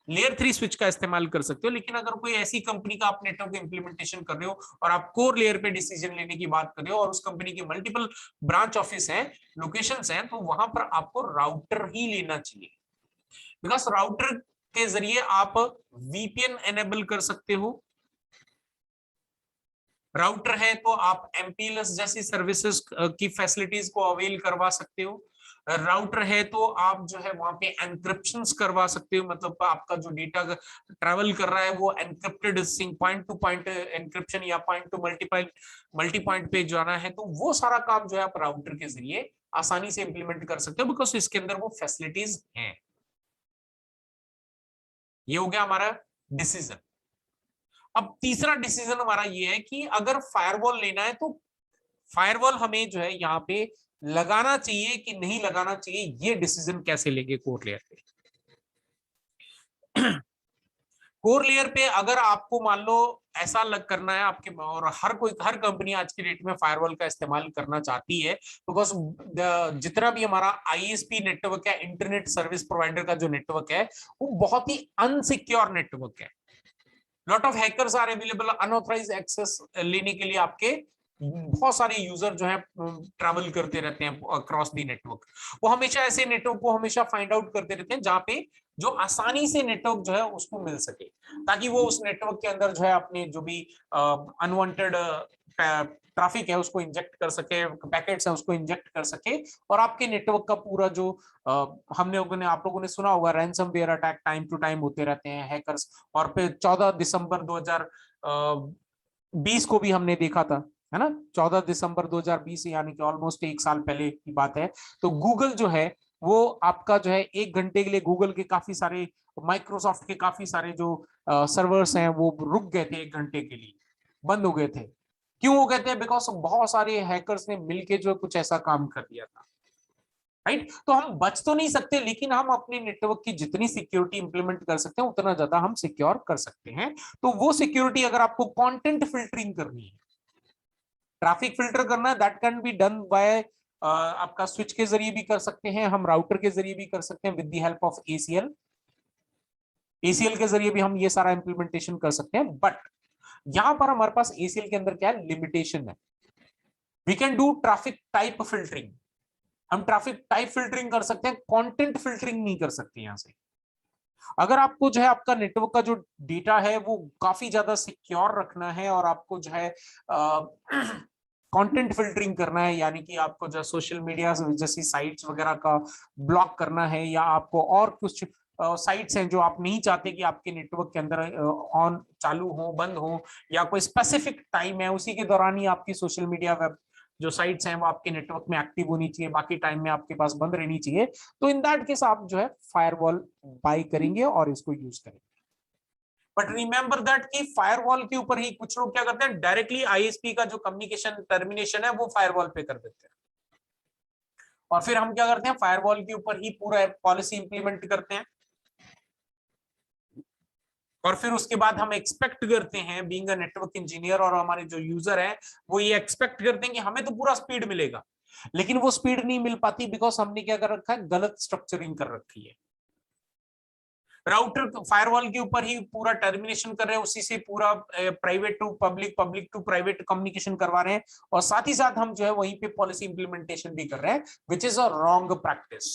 लेयर 3 स्विच का इस्तेमाल कर सकते हो। लेकिन अगर कोई ऐसी कंपनी का आप नेटवर्क इंप्लीमेंटेशन कर रहे हो और आप कोर लेयर पे डिसीजन लेने की बात कर रहे हो और उस कंपनी के मल्टीपल ब्रांच ऑफिस हैं, लोकेशंस हैं, तो वहां पर आपको राउटर ही लेना चाहिए, बिकॉज राउटर के जरिए आप वीपीएन एनेबल कर सकते हो। राउटर है तो आप एमपीएलएस जैसी सर्विसेज की फैसिलिटीज को अवेल करवा सकते हो। राउटर है तो आप जो है वहां पे एनक्रिप्शंस करवा सकते हो, मतलब आपका जो डेटा ट्रैवल कर रहा है वो encrypted point two point encryption या पॉइंट टू मल्टी पॉइंट पे जाना है, तो वो सारा काम जो है आप राउटर के जरिए आसानी से इंप्लीमेंट कर सकते हो, बिकॉज इसके अंदर वो फैसिलिटीज हैं। ये हो गया हमारा डिसीजन। अब तीसरा डिसीजन हमारा ये है कि अगर फायरवॉल लेना है तो फायरवॉल हमें जो है यहाँ पे लगाना चाहिए कि नहीं लगाना चाहिए, ये डिसीजन कैसे लेंगे कोर लेयर पे। कोर लेयर पे अगर आपको मान लो ऐसा लग करना है आपके, और हर कंपनी आज की डेट में फायरवॉल का इस्तेमाल करना चाहती है, बिकॉज जितना भी हमारा आईएसपी नेटवर्क है, इंटरनेट सर्विस प्रोवाइडर का जो नेटवर्क है, वो बहुत ही अनसिक्योर नेटवर्क है। Lot of hackers are available, unauthorise access लेने के लिए आपके बहुत सारे यूजर जो है ट्रैवल करते रहते हैं अक्रॉस दी नेटवर्क। वो हमेशा ऐसे नेटवर्क को हमेशा फाइंड आउट करते रहते हैं जहां पे जो आसानी से नेटवर्क जो है उसको मिल सके, ताकि वो उस नेटवर्क के अंदर जो है अपने जो भी अनवांटेड ट्रैफिक है उसको इंजेक्ट कर सके, पैकेट्स है उसको इंजेक्ट कर सके, और आपके नेटवर्क का पूरा जो आप लोगों ने सुना होगा ransomware attack time to time होते रहते हैं हैकर्स, और फिर 14 दिसंबर 2020 को भी हमने देखा था, है ना, 14 दिसंबर 2020 यानी कि ऑलमोस्ट एक साल पहले की बात है। तो गूगल जो है वो आपका जो है 1 घंटे के लिए गूगल के काफी सारे, माइक्रोसॉफ्ट के काफी सारे जो सर्वर्स हैं वो रुक गए थे, 1 घंटे के लिए बंद हो गए थे। क्यों हो गए थे? बिकॉज बहुत सारे हैकर्स ने मिलके जो कुछ ऐसा काम कर दिया था, राइट। तो हम बच तो नहीं सकते, लेकिन हम अपने नेटवर्क की जितनी सिक्योरिटी इंप्लीमेंट कर सकते हैं उतना ज्यादा हम सिक्योर कर सकते हैं। तो वो सिक्योरिटी अगर आपको कंटेंट फिल्टरिंग करनी है, ट्रैफिक फिल्टर करना है, that can be done by आपका स्विच के जरिए भी कर सकते हैं, हम राउटर के जरिए भी कर सकते हैं with the help of ACL के जरिए भी हम ये सारा इंप्लीमेंटेशन कर सकते हैं। बट यहां पर हमारे पास एसीएल के अंदर क्या है, लिमिटेशन है। We can do traffic type filtering, हम ट्रैफिक टाइप फिल्टरिंग कर सकते हैं, कंटेंट फिल्टरिंग नहीं कर सकते यहां से। अगर आपको जो है आपका नेटवर्क का जो डेटा है वो काफी ज्यादा सिक्योर रखना है और आपको जो है कंटेंट फिल्टरिंग करना है, यानी कि आपको जो सोशल मीडिया जैसी साइट्स वगैरह का ब्लॉक करना है, या आपको और कुछ साइट्स हैं जो आप नहीं चाहते कि आपके नेटवर्क के अंदर ऑन चालू हो बंद हो, या कोई स्पेसिफिक टाइम है उसी के दौरान ही आपकी सोशल मीडिया वेब जो साइट्स हैं वो आपके नेटवर्क में एक्टिव होनी चाहिए, बाकी टाइम में आपके पास बंद रहनी चाहिए, तो इन दैट केस आप जो है फायरवॉल बाय करेंगे और इसको यूज करेंगे। बट रिमेंबर दैट कि फायरवॉल के ऊपर ही कुछ लोग क्या करते हैं, डायरेक्टली आईएसपी का जो कम्युनिकेशन टर्मिनेशन है वो फायरवॉल पे कर देते हैं, और फिर हम क्या करते हैं फायरवॉल के ऊपर ही पूरा पॉलिसी इंप्लीमेंट करते हैं, और फिर उसके बाद हम एक्सपेक्ट करते हैं बीइंग अ नेटवर्क इंजीनियर, और हमारे जो यूजर है वो ये एक्सपेक्ट करते हैं कि हमें तो पूरा स्पीड मिलेगा, लेकिन वो स्पीड नहीं मिल पाती बिकॉज हमने क्या कर रखा है, गलत स्ट्रक्चरिंग कर रखी है। राउटर फायरवॉल के ऊपर ही पूरा टर्मिनेशन कर रहे हैं, उसी से पूरा private to public, public to private communication करवा रहे हैं, और साथ ही साथ हम जो है वहीं पे पॉलिसी इंप्लीमेंटेशन भी कर रहे हैं, which is a wrong practice.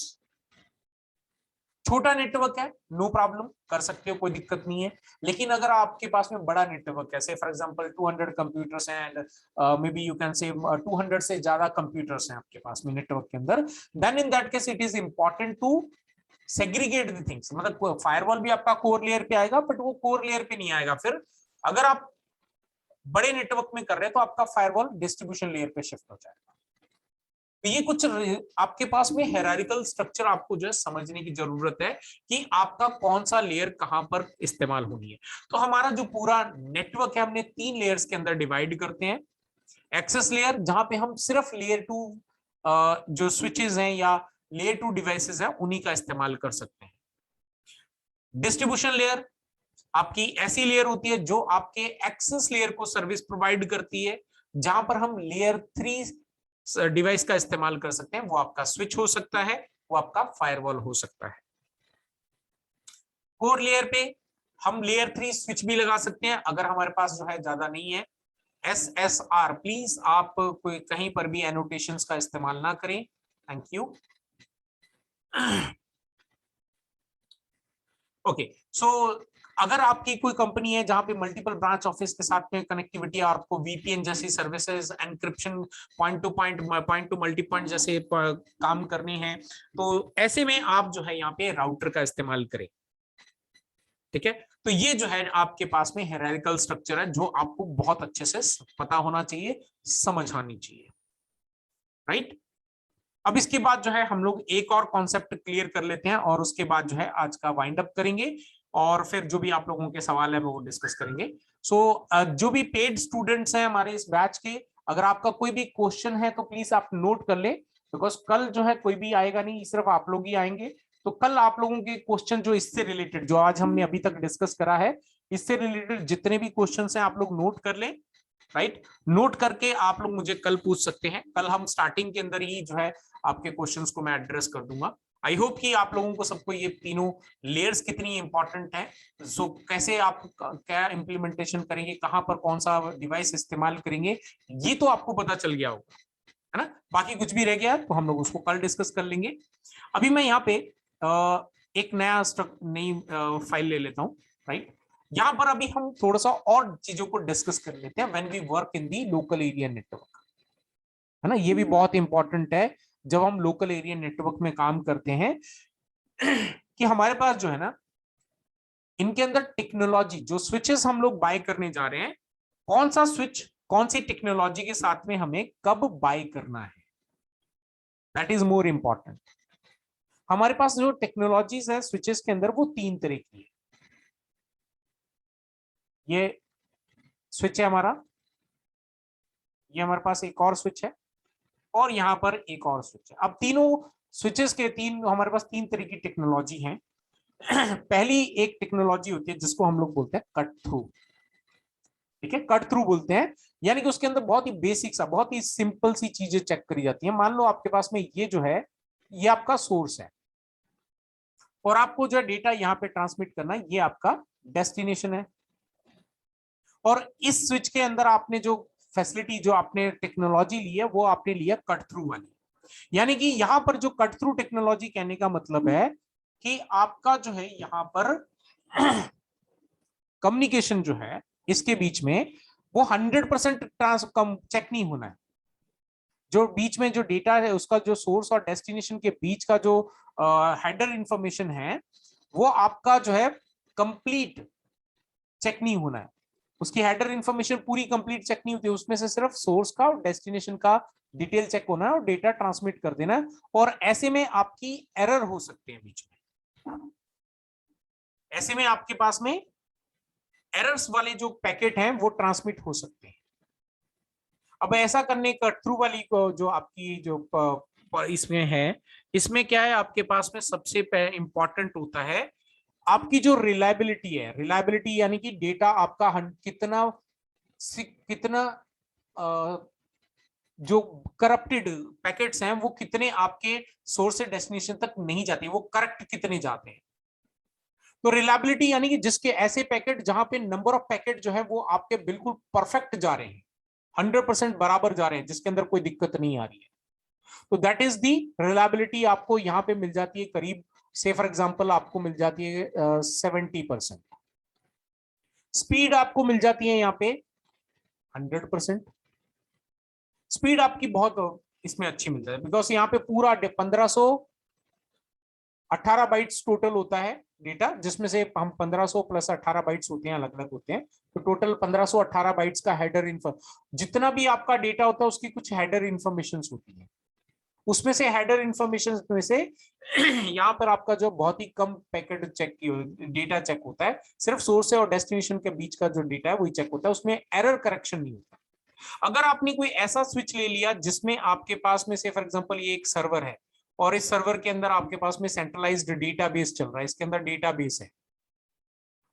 छोटा नेटवर्क है, नो प्रॉब्लम, कर सकते हो, कोई दिक्कत नहीं है, लेकिन अगर आपके पास में बड़ा नेटवर्क है, फॉर एग्जांपल 200 कंप्यूटर्स हैं and may be you can say 200 से ज्यादा कंप्यूटर्स हैं आपके पास में नेटवर्क के अंदर, then in that case it is important to segregate the things. मतलब फायरवॉल भी आपका कोर लेयर पे आएगा, बट वो कोर लेयर पे नहीं आएगा। फिर अगर आप बड़े नेटवर्क में कर रहे हैं तो आपका फायरवॉल डिस्ट्रीब्यूशन लेयर पे शिफ्ट हो जाएगा। तो ये कुछ आपके पास में हायरार्किकल स्ट्रक्चर आपको जो है समझने की जरूरत है कि आपका कौन सा लेयर कहां पर इस्तेमाल होनी है। तो हमारा जो पूरा नेटवर्क है हमने 3 लेयर्स के अंदर डिवाइड करते हैं। एक्सेस लेयर, जहां पे हम सिर्फ लेयर 2 जो स्विचेस हैं या लेयर 2 डिवाइसेस हैं उन्हीं का इस्तेमाल कर सकते हैं। डिस्ट्रीब्यूशन लेयर आपकी ऐसी लेयर होती है जो आपके एक्सेस लेयर को सर्विस प्रोवाइड करती है, जहां पर हम लेयर 3 डिवाइस का इस्तेमाल कर सकते हैं। वो आपका स्विच हो सकता है, वो आपका फायरवॉल हो सकता है। कोर लेयर पे हम लेयर 3 स्विच भी लगा सकते हैं अगर हमारे पास जो है ज्यादा नहीं है। SSR, प्लीज आप कोई कहीं पर भी एनोटेशंस का इस्तेमाल ना करें, थैंक यू। ओके, सो अगर आपकी कोई कंपनी है जहां पे मल्टीपल ब्रांच ऑफिस के साथ में कनेक्टिविटी और आपको VPN जैसी services, encryption, point two multi point जैसे काम करने हैं, तो ऐसे में आप जो है यहाँ पे राउटर का इस्तेमाल करें। ठीक है, तो ये जो है आपके पास में हायरार्किकल स्ट्रक्चर है जो आपको बहुत अच्छे से पता होना चाहिए, समझ आनी चाहिए, राइट। अब इसके बाद जो है हम लोग एक और कॉन्सेप्ट क्लियर कर लेते हैं और उसके बाद जो है आज का वाइंड अप करेंगे, और फिर जो भी आप लोगों के सवाल है वो डिस्कस करेंगे। सो जो भी पेड स्टूडेंट्स हैं हमारे इस बैच के, अगर आपका कोई भी क्वेश्चन है तो प्लीज आप नोट कर ले, बिकॉज कल जो है कोई भी आएगा नहीं, सिर्फ आप लोग ही आएंगे। तो कल आप लोगों के क्वेश्चन जो इससे रिलेटेड, जो आज हमने अभी तक डिस्कस करा है, इससे रिलेटेड जितने भी क्वेश्चन हैं आप लोग नोट कर लें, राइट। नोट करके आप लोग मुझे कल पूछ सकते हैं। कल हम स्टार्टिंग के अंदर ही जो है आपके क्वेश्चंस को मैं एड्रेस कर दूंगा। आई होप कि आप लोगों को सबको ये तीनों लेयर्स कितनी इंपॉर्टेंट है, सो कैसे आप क्या इंप्लीमेंटेशन करेंगे, कहां पर कौन सा डिवाइस इस्तेमाल करेंगे, ये तो आपको पता चल गया होगा, है ना। बाकी कुछ भी रह गया तो हम लोग उसको कल डिस्कस कर लेंगे। अभी मैं यहाँ पे एक नई फाइल ले लेता हूँ, राइट। यहाँ पर अभी हम थोड़ा सा और चीजों को डिस्कस कर लेते हैं। When we work in the local area network, है ना, ये भी बहुत इंपॉर्टेंट है जब हम लोकल एरिया नेटवर्क में काम करते हैं कि हमारे पास जो है ना इनके अंदर टेक्नोलॉजी, जो स्विचेस हम लोग बाय करने जा रहे हैं, कौन सा स्विच कौन सी टेक्नोलॉजी के साथ में हमें कब बाय करना है, दैट इज मोर इंपॉर्टेंट। हमारे पास जो टेक्नोलॉजीज है स्विचेस के अंदर वो 3 तरह की है। ये स्विच है हमारा, ये हमारे पास एक और स्विच है, और यहां पर एक और स्विच है। अब तीनों स्विचेस के हमारे पास 3 तरह की टेक्नोलॉजी है। पहली एक टेक्नोलॉजी होती है जिसको हम लोग बोलते हैं कट थ्रू, ठीक है, कट थ्रू बोलते हैं, यानी कि उसके अंदर बहुत ही बेसिक सा, बहुत ही सिंपल सी चीजें चेक करी जाती है। मान लो आपके पास में ये जो है ये आपका सोर्स है, और आपको जो डेटा यहाँ पे ट्रांसमिट करना है, ये आपका डेस्टिनेशन है। और इस स्विच के अंदर आपने जो फैसिलिटी, जो आपने टेक्नोलॉजी ली है, वो आपने लिया कट थ्रू वाली। यानी कि यहां पर जो कट थ्रू टेक्नोलॉजी कहने का मतलब है कि आपका जो है यहाँ पर कम्युनिकेशन जो है इसके बीच में वो 100% चेक नहीं होना है। जो बीच में जो डेटा है उसका जो सोर्स और डेस्टिनेशन के बीच का जो हेडर इंफॉर्मेशन है वो आपका जो है कंप्लीट चेक नहीं होना है। उसकी हेडर इंफॉर्मेशन पूरी कंप्लीट चेक नहीं होती, उसमें से सिर्फ सोर्स का और डेस्टिनेशन का डिटेल चेक होना है और डेटा ट्रांसमिट कर देना है। और ऐसे में आपकी एरर हो सकते हैं बीच में, ऐसे में आपके पास में एरर्स वाले जो पैकेट हैं वो ट्रांसमिट हो सकते हैं। अब ऐसा करने का थ्रू वाली को जो आपकी जो इसमें है, इसमें क्या है आपके पास में सबसे इंपॉर्टेंट होता है आपकी जो रिलायबिलिटी है। रिलायबिलिटी यानी कि डेटा आपका कितना कितना जो करप्टेड पैकेट्स हैं वो कितने आपके सोर्स से डेस्टिनेशन तक नहीं जाते, वो करेक्ट कितने जाते हैं। तो रिलायबिलिटी यानी कि जिसके ऐसे पैकेट जहां पे नंबर ऑफ पैकेट जो है वो आपके बिल्कुल परफेक्ट जा रहे हैं, 100% बराबर जा रहे हैं, जिसके अंदर कोई दिक्कत नहीं आ रही है, तो दैट इज दी रिलायबिलिटी। आपको यहाँ पे मिल जाती है करीब से फॉर एग्जांपल आपको मिल जाती है 70%। स्पीड आपको मिल जाती है यहाँ पे 100%। स्पीड आपकी बहुत इसमें अच्छी मिल जाती है बिकॉज यहाँ पे पूरा 1518 बाइट्स टोटल होता है डेटा, जिसमें से हम 1500 प्लस 18 बाइट्स होते हैं, अलग अलग होते हैं, तो टोटल 1518 बाइट्स का हेडर जितना भी आपका डेटा होता है उसकी कुछ हेडर इंफॉर्मेशन होती है। उसमें से हेडर इंफॉर्मेशन में से यहाँ पर आपका जो बहुत ही कम पैकेट चेक डेटा चेक होता है, सिर्फ सोर्स और डेस्टिनेशन के बीच का जो डेटा है वही चेक होता है, उसमें एरर करेक्शन नहीं होता। अगर आपने कोई ऐसा स्विच ले लिया जिसमें आपके पास में से फॉर एग्जांपल ये एक सर्वर है और इस सर्वर के अंदर आपके पास में सेंट्रलाइज्ड डेटाबेस चल रहा है, इसके अंदर डेटाबेस है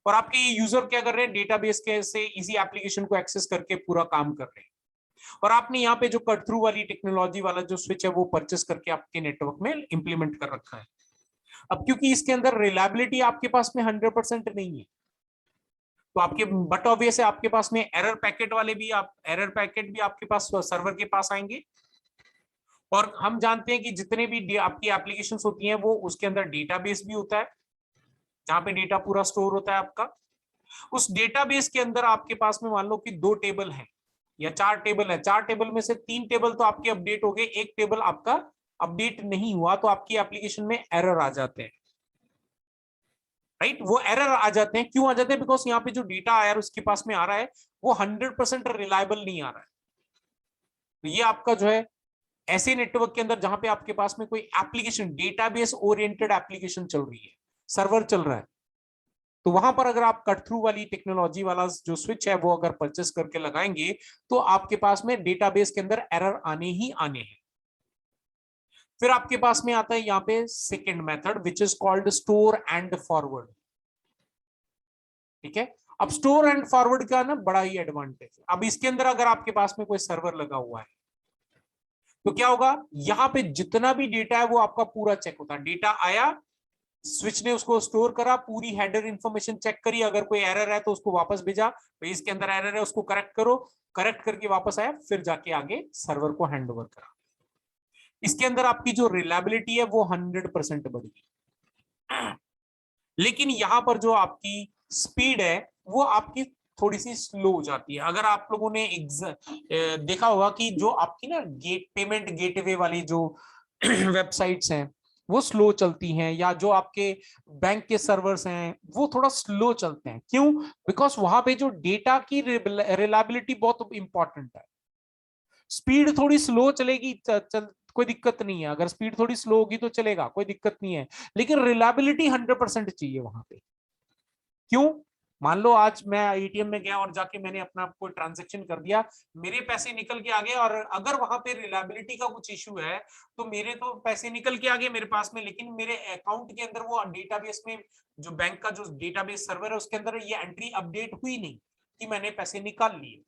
और आपके यूजर क्या कर रहे हैं, डेटाबेस के से इसी एप्लीकेशन को एक्सेस करके पूरा काम कर रहे हैं, और आपने यहाँ पे जो कट थ्रू वाली टेक्नोलॉजी वाला जो स्विच है वो परचेस करके आपके नेटवर्क में इंप्लीमेंट कर रखा है। अब क्योंकि इसके अंदर रिलायबिलिटी आपके पास में 100% नहीं है, तो आपके बट ऑब्वियस है आपके पास में एरर पैकेट वाले भी एरर पैकेट भी आपके पास सर्वर के पास आएंगे। और हम जानते हैं कि जितने भी आपकी एप्लीकेशंस होती हैं वो उसके अंदर डेटाबेस भी होता है जहां पे डेटा पूरा स्टोर होता है आपका। उस डेटाबेस के अंदर आपके पास में मान लो कि 2 टेबल है या 4 टेबल है, 4 टेबल में से 3 टेबल तो आपके अपडेट हो गए, एक टेबल आपका अपडेट नहीं हुआ, तो आपकी एप्लीकेशन में एरर आ जाते हैं, राइट। वो एरर आ जाते हैं, क्यों आ जाते हैं, बिकॉज यहाँ पे जो डेटा आया उसके पास में आ रहा है वो 100% रिलायबल नहीं आ रहा है। तो ये आपका जो है ऐसे नेटवर्क के अंदर जहां पे आपके पास में कोई एप्लीकेशन डेटाबेस ओरिएंटेड एप्लीकेशन चल रही है, सर्वर चल रहा है, तो वहां पर अगर आप कट थ्रू वाली टेक्नोलॉजी वाला जो स्विच है वो अगर परचेस करके लगाएंगे तो आपके पास में डेटाबेस के अंदर एरर आने ही आने हैं। फिर आपके पास में आता है यहाँ पे second method which is called store and forward. ठीक है, अब स्टोर एंड फॉरवर्ड का ना बड़ा ही एडवांटेज है। अब इसके अंदर अगर आपके पास में कोई सर्वर लगा हुआ है तो क्या होगा, यहाँ पे जितना भी डेटा है वो आपका पूरा चेक होता है। डेटा आया, स्विच ने उसको स्टोर करा, पूरी हेडर इंफॉर्मेशन चेक करी, अगर कोई एरर है तो उसको वापस भेजा, भाई इसके अंदर एरर है उसको करेक्ट करो, करेक्ट करके वापस आया, फिर जाके आगे सर्वर को हैंड ओवर करा। इसके अंदर आपकी जो रिलायबिलिटी है वो 100% बढ़ेगी। लेकिन यहां पर जो आपकी स्पीड है वो आपकी थोड़ी सी स्लो हो जाती है। अगर आप लोगों ने देखा होगा कि जो आपकी ना पेमेंट गेटवे वाली जो वेबसाइट्स हैं वो स्लो चलती हैं, या जो आपके बैंक के सर्वर्स हैं वो थोड़ा स्लो चलते हैं, क्यों, बिकॉज वहां पे जो डेटा की रिलायबिलिटी बहुत इंपॉर्टेंट है। स्पीड थोड़ी स्लो चलेगी, कोई दिक्कत नहीं है, अगर स्पीड थोड़ी स्लो होगी तो चलेगा, कोई दिक्कत नहीं है, लेकिन रिलायबिलिटी 100% चाहिए वहां पे। क्यों, मान लो आज मैं एटीएम में गया और जाके मैंने अपना कोई ट्रांजैक्शन कर दिया, मेरे पैसे निकल के आ गए, और अगर वहां पे रिलायबिलिटी का कुछ इश्यू है तो मेरे तो पैसे निकल के आ गए मेरे पास में, लेकिन मेरे अकाउंट के अंदर वो डेटाबेस में जो बैंक का जो डेटाबेस सर्वर है उसके अंदर ये एंट्री अपडेट हुई नहीं कि मैंने पैसे निकाल लिए,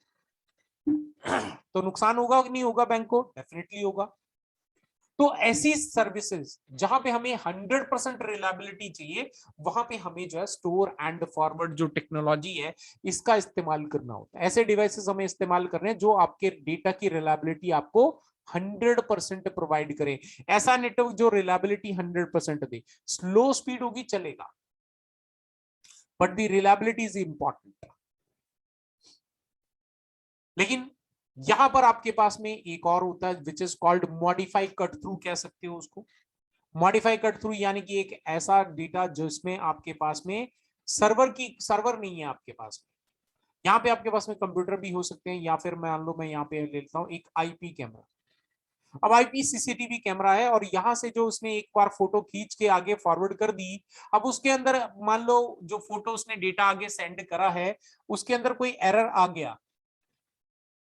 तो नुकसान होगा कि नहीं होगा, बैंक को डेफिनेटली होगा। तो ऐसी सर्विसेज जहां पे हमें 100% रिलायबिलिटी चाहिए वहां पे हमें जो है स्टोर एंड फॉरवर्ड जो टेक्नोलॉजी है इसका इस्तेमाल करना होता है। ऐसे डिवाइसेस हमें इस्तेमाल करने हैं जो आपके डेटा की रिलायबिलिटी आपको 100% प्रोवाइड करे, ऐसा नेटवर्क जो रिलायबिलिटी 100% दे। स्लो स्पीड होगी चलेगा, but the reliability is important. लेकिन यहां पर आपके पास में एक और होता है विच is called modify cut through, कह सकते हो उसको मॉडिफाई कट थ्रू, यानी कि एक ऐसा डेटा जिसमें आपके पास में सर्वर नहीं है आपके पास में। यहाँ पे आपके पास में कंप्यूटर भी हो सकते हैं, या फिर मान लो मैं यहाँ पे ले लेता हूँ एक आईपी कैमरा। अब आईपी सीसीटीवी कैमरा है और यहां से जो उसने एक बार फोटो खींच के आगे फॉरवर्ड कर दी, अब उसके अंदर मान लो जो फोटो उसने डेटा आगे सेंड करा है उसके अंदर कोई एरर आ गया,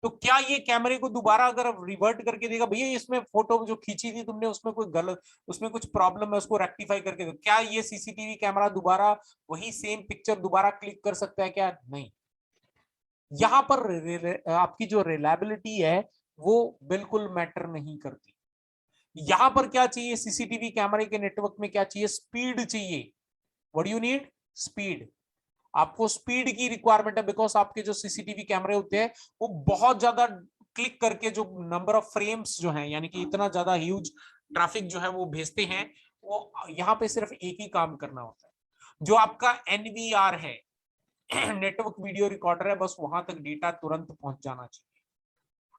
तो क्या ये कैमरे को दोबारा अगर रिवर्ट करके देगा, भैया इसमें फोटो जो खींची थी तुमने उसमें कोई गलत, उसमें कुछ प्रॉब्लम है उसको रेक्टिफाई करके दो, क्या ये सीसीटीवी कैमरा दोबारा वही सेम पिक्चर दोबारा क्लिक कर सकता है? क्या नहीं। यहां पर आपकी जो रिलायबिलिटी है वो बिल्कुल मैटर नहीं करती। यहां पर क्या चाहिए सीसीटीवी कैमरे के नेटवर्क में? क्या चाहिए? स्पीड चाहिए। What you need? स्पीड। आपको स्पीड की रिक्वायरमेंट है, बिकॉज आपके जो सीसीटीवी कैमरे होते हैं वो बहुत ज्यादा क्लिक करके जो नंबर ऑफ फ्रेम्स जो है, यानी कि इतना ज्यादा ह्यूज ट्रैफिक जो है वो भेजते हैं। वो यहाँ पे सिर्फ एक ही काम करना होता है, जो आपका एनवीआर है नेटवर्क वीडियो रिकॉर्डर है, बस वहां तक डेटा तुरंत पहुंच जाना चाहिए।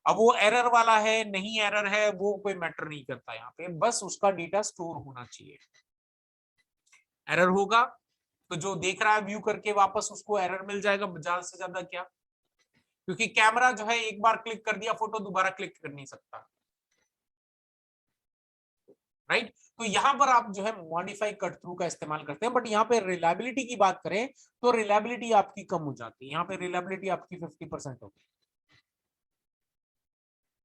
अब वो एरर वाला है नहीं एरर है वो कोई मैटर नहीं करता, यहाँ पे बस उसका डेटा स्टोर होना चाहिए। एरर होगा तो जो देख रहा है व्यू करके वापस उसको एरर मिल जाएगा, ज्यादा से ज्यादा क्या, क्योंकि कैमरा जो है एक बार क्लिक कर दिया फोटो दोबारा क्लिक कर नहीं सकता, राइट। तो यहां पर आप जो है मॉडिफाई कट थ्रू का इस्तेमाल करते हैं, बट यहाँ पे रिलायबिलिटी की बात करें तो रिलायबिलिटी आपकी कम हो जाती है, यहाँ पे रिलायबिलिटी आपकी 50% होगी,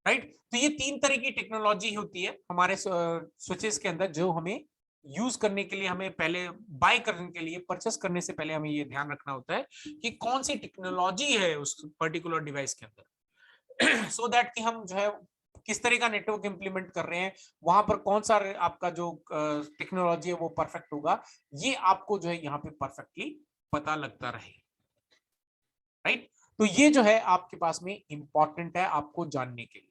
राइट। तो ये तीन तरह की टेक्नोलॉजी होती है हमारे स्विचेस के अंदर, जो हमें यूज करने के लिए, हमें पहले बाय करने के लिए, परचेस करने से पहले हमें ये ध्यान रखना होता है कि कौन सी टेक्नोलॉजी है उस पर्टिकुलर डिवाइस के अंदर सो दैट कि हम जो है किस तरह का नेटवर्क इंप्लीमेंट कर रहे हैं, वहां पर कौन सा आपका जो टेक्नोलॉजी है वो परफेक्ट होगा, ये आपको जो है यहाँ पे परफेक्टली पता लगता रहे, राइट। तो ये जो है आपके पास में इंपॉर्टेंट है आपको जानने के लिए,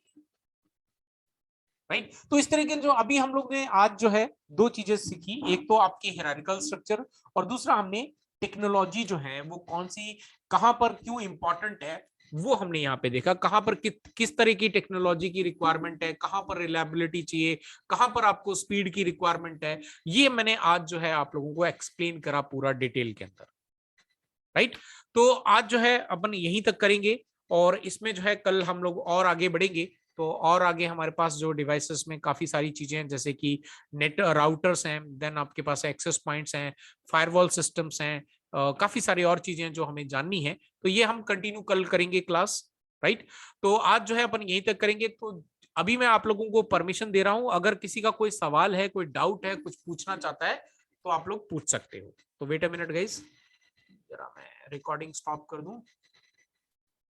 राइट। तो इस तरह के जो अभी हम लोग ने आज जो है दो चीजें सीखी, एक तो आपकी हायरार्किकल स्ट्रक्चर और दूसरा हमने टेक्नोलॉजी जो है वो कौन सी, कहां पर क्यों इंपॉर्टेंट है वो हमने यहाँ पे देखा, कहां पर किस तरह की टेक्नोलॉजी की रिक्वायरमेंट है, कहां पर रिलायबिलिटी चाहिए, कहां पर आपको स्पीड की रिक्वायरमेंट है, ये मैंने आज जो है आप लोगों को एक्सप्लेन करा पूरा डिटेल के अंदर, राइट। तो आज जो है अपन यहीं तक करेंगे और इसमें जो है कल हम लोग और आगे बढ़ेंगे, तो और आगे हमारे पास जो डिवाइसेस में काफी सारी चीजें हैं, जैसे कि नेट राउटर्स हैं, देन आपके पास एक्सेस पॉइंट्स हैं, फायरवॉल सिस्टम्स हैं, काफी सारी और चीजें जो हमें जाननी है, तो ये हम कंटिन्यू कल करेंगे क्लास, राइट। तो आज जो है अपन यहीं तक करेंगे। तो अभी मैं आप लोगों को परमिशन दे रहा हूं, अगर किसी का कोई सवाल है, कोई डाउट है, कुछ पूछना चाहता है तो आप लोग पूछ सकते हो। तो वेट अ मिनट गाइस, जरा मैं रिकॉर्डिंग स्टॉप कर दूं।